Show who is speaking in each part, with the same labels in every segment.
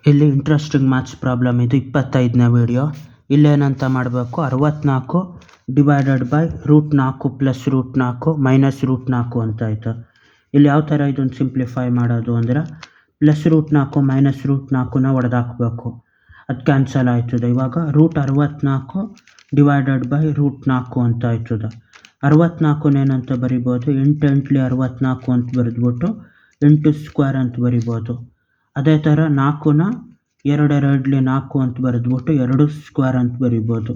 Speaker 1: ಇಲ್ಲಿ interesting maths problem ಇದು 25ನೇ video. ಇಲ್ಲೇನಂತ ಮಾಡಬೇಕು, 64 ಡಿವೈಡೆಡ್ ಬೈ √4 ಪ್ಲಸ್ √4 ಮೈನಸ್ √4 ಅಂತ ಆಯಿತು. ಇಲ್ಲಿ ಯಾವ ಥರ ಇದನ್ನು ಸಿಂಪ್ಲಿಫೈ ಮಾಡೋದು ಅಂದರೆ ಪ್ಲಸ್ √4 ಮೈನಸ್ √4ನ ಹೊಡೆದಾಕಬೇಕು, ಅದು ಕ್ಯಾನ್ಸಲ್ ಆಯ್ತದೆ. ಇವಾಗ √64 ಡಿವೈಡೆಡ್ ಬೈ √4 ಅಂತ ಆಯ್ತದೆ. 64ನೇನಂತ ಬರಿಬೋದು, 8 8 64 ಅಂತ ಬರೆದ್ಬಿಟ್ಟು 8 ಸ್ಕ್ವೇರ್ ಅಂತ ಬರಿಬೋದು. ಅದೇ ಥರ 4ನ 2 2 4 ಅಂತ ಬರೆದ್ಬಿಟ್ಟು 2 ಸ್ಕ್ವೇರ್ ಅಂತ ಬರಿಬೋದು.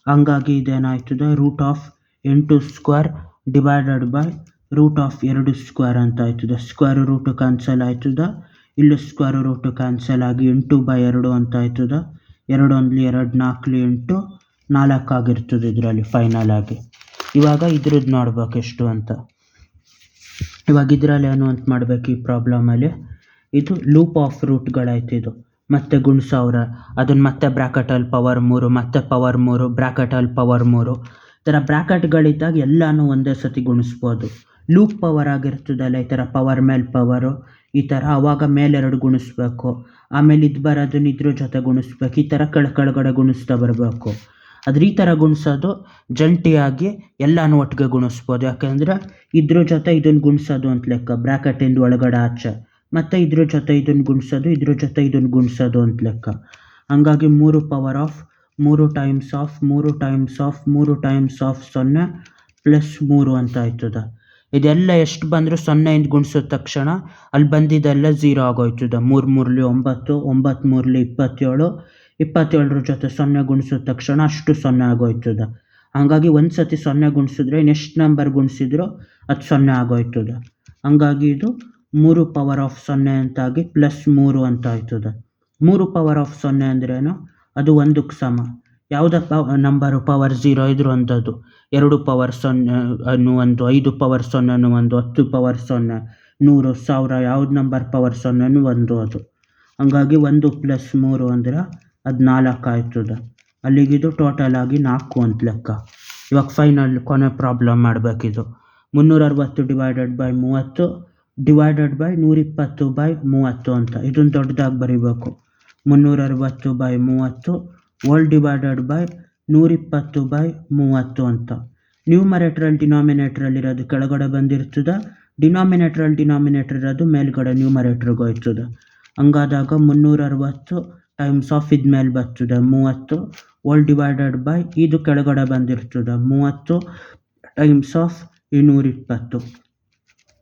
Speaker 1: ಹಂಗಾಗಿ ಇದೇನಾಯ್ತದೆ, √8 ಸ್ಕ್ವೇರ್ ಡಿವೈಡೆಡ್ ಬೈ √2 ಸ್ಕ್ವೇರ್ ಅಂತ ಆಯ್ತದೆ. ಸ್ಕ್ವೇರ್ ರೂಟ್ ಕ್ಯಾನ್ಸಲ್ ಆಯ್ತದೆ, ಇಲ್ಲಿ ಸ್ಕ್ವೇರ್ ರೂಟ್ ಕ್ಯಾನ್ಸಲ್ ಆಗಿ 8/2 ಅಂತ ಆಯ್ತದೆ. 2 1 2 4 8 4 ಆಗಿರ್ತದೆ ಇದರಲ್ಲಿ ಫೈನಲ್ ಆಗಿ. ಇವಾಗ ಇದ್ರದ್ದು ನೋಡ್ಬೇಕು ಎಷ್ಟು ಅಂತ. ಇವಾಗ ಇದರಲ್ಲಿ ಏನು ಅಂತ ಮಾಡಬೇಕು ಈ ಪ್ರಾಬ್ಲಮಲ್ಲಿ, ಇದು ಲೂಪ್ ಆಫ್ ರೂಟ್ಗಳಾಯ್ತು. ಇದು ಮತ್ತೆ ಗುಣಿಸೋವ್ರೆ, ಅದನ್ನು ಮತ್ತೆ ಬ್ರ್ಯಾಕೆಟಲ್ಲಿ ಪವರ್ 3 ಮತ್ತೆ ಪವರ್ 3 ಬ್ರ್ಯಾಕೆಟಲ್ಲಿ ಪವರ್ 3 ಈ ಥರ ಬ್ರ್ಯಾಕೆಟ್ಗಳಿದ್ದಾಗ ಎಲ್ಲನೂ ಒಂದೇ ಸತಿ ಗುಣಿಸ್ಬೋದು. ಲೂಪ್ ಪವರ್ ಆಗಿರ್ತದಲ್ಲ ಈ ಥರ ಪವರ್ ಮೇಲೆ ಪವರು ಈ ಥರ, ಆವಾಗ ಮೇಲೆರಡು ಗುಣಿಸ್ಬೇಕು, ಆಮೇಲೆ ಇದು ಬರೋದನ್ನ ಇದ್ರ ಜೊತೆ ಗುಣಿಸ್ಬೇಕು, ಈ ಥರ ಕೆಳಗಡೆ ಗುಣಿಸ್ತಾ ಬರಬೇಕು. ಆದ್ರೆ ಈ ಥರ ಗುಣಿಸೋದು ಜಂಟಿಯಾಗಿ ಎಲ್ಲನೂ ಒಟ್ಟಿಗೆ ಗುಣಿಸ್ಬೋದು. ಯಾಕೆಂದರೆ ಇದ್ರ ಜೊತೆ ಇದನ್ನು ಗುಣಿಸೋದು ಅಂತ ಲೆಕ್ಕ, ಬ್ರ್ಯಾಕೆಟಿಂದ ಒಳಗಡೆ ಆಚೆ, ಮತ್ತು ಇದ್ರ ಜೊತೆ ಇದನ್ನು ಗುಣಿಸೋದು, ಇದ್ರ ಜೊತೆ ಇದನ್ನು ಗುಣಿಸೋದು ಅಂತ ಲೆಕ್ಕ. ಹಂಗಾಗಿ 3 power of 3 times of 3 times of 3 times of 0 plus 3 ಅಂತ ಆಯ್ತದೆ. ಇದೆಲ್ಲ ಎಷ್ಟು ಬಂದರೂ 0ಇಂದ ಗುಣಿಸಿದ ತಕ್ಷಣ ಅಲ್ಲಿ ಬಂದಿದ್ದೆಲ್ಲ 0 ಆಗೋಯ್ತದೆ. 3 3 9 9 3 27 27ರ ಜೊತೆ 0 ಗುಣಿಸಿದ ತಕ್ಷಣ ಅಷ್ಟು 0 ಆಗೋಯ್ತದೆ. ಹಂಗಾಗಿ ಒಂದು ಸತಿ 0 ಗುಣಿಸಿದ್ರೆ ಇನ್ನೆಷ್ಟು ನಂಬರ್ ಗುಣಿಸಿದ್ರು ಅದು 0 ಆಗೋಯ್ತದೆ. ಹಂಗಾಗಿ ಇದು 3 ಪವರ್ ಆಫ್ 0 ಅಂತಾಗಿ ಪ್ಲಸ್ 3 ಅಂತ ಆಯ್ತದೆ. 3 ಪವರ್ ಆಫ್ 0 ಅಂದ್ರೇನು, ಅದು 1ಕ್ಕೆ ಸಮ. ಯಾವುದೇ ನಂಬರು ಪವರ್ 0 ಇದ್ರೂ ಒಂದದು, 2 ಪವರ್ 0 ಒಂದು, 5 ಪವರ್ 0 ಒಂದು, 10 ಪವರ್ 0 100 1000 ಯಾವ್ದು ನಂಬರ್ ಪವರ್ 0 ಒಂದು ಅದು. ಹಂಗಾಗಿ 1 ಪ್ಲಸ್ 3 ಅಂದರೆ ಅದು 4 ಆಯ್ತದೆ. ಅಲ್ಲಿಗಿದು ಟೋಟಲ್ ಆಗಿ 4 ಅಂತ ಲೆಕ್ಕ. ಇವಾಗ ಫೈನಲ್ ಕೊನೆ ಪ್ರಾಬ್ಲಮ್ ಮಾಡಬೇಕಿದು. 360 ಡಿವೈಡೆಡ್ ಬೈ 30 ಡಿವೈಡೆಡ್ ಬೈ 120/30 ಅಂತ. ಇದನ್ನು ದೊಡ್ಡದಾಗಿ ಬರೀಬೇಕು. 360/30 ಹೋಲ್ ಡಿವೈಡೆಡ್ ಬೈ 120/30 ಅಂತ. ನ್ಯೂಮರೇಟ್ರಲ್ಲಿ ಡಿನಾಮಿನೇಟ್ರಲ್ಲಿ ಇರೋದು ಕೆಳಗಡೆ ಬಂದಿರ್ತದೆ, ಡಿನಾಮಿನೇಟ್ರ್ ಇರೋದು ಮೇಲ್ಗಡೆ ನ್ಯೂಮರೇಟ್ರಿಗೆ ಹೋಯ್ತದೆ. ಹಂಗಾದಾಗ 360 ಟೈಮ್ಸ್ ಆಫ್ ಇದು ಮೇಲೆ ಬರ್ತದೆ 30 ಹೋಲ್ ಡಿವೈಡೆಡ್ ಬೈ ಇದು ಕೆಳಗಡೆ ಬಂದಿರ್ತದೆ 30 ಟೈಮ್ಸ್ ಆಫ್ 220.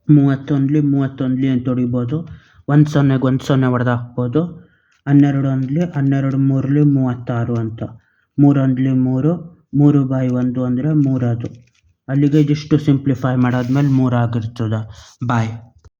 Speaker 1: 31 ಅಂತ ಹೊಡಿಬೋದು, 1 0ಗೆ 1 0 ಹೊಡೆದು ಹಾಕ್ಬೋದು. 12 1 12 3 36 ಅಂತ. 3 1 3 3/1 ಅಂದರೆ 3 ಅದು. ಅಲ್ಲಿಗೆ ಇದಿಷ್ಟು ಸಿಂಪ್ಲಿಫೈ ಮಾಡಾದ್ಮೇಲೆ 3 ಆಗಿರ್ತದೆ. ಬಾಯ್.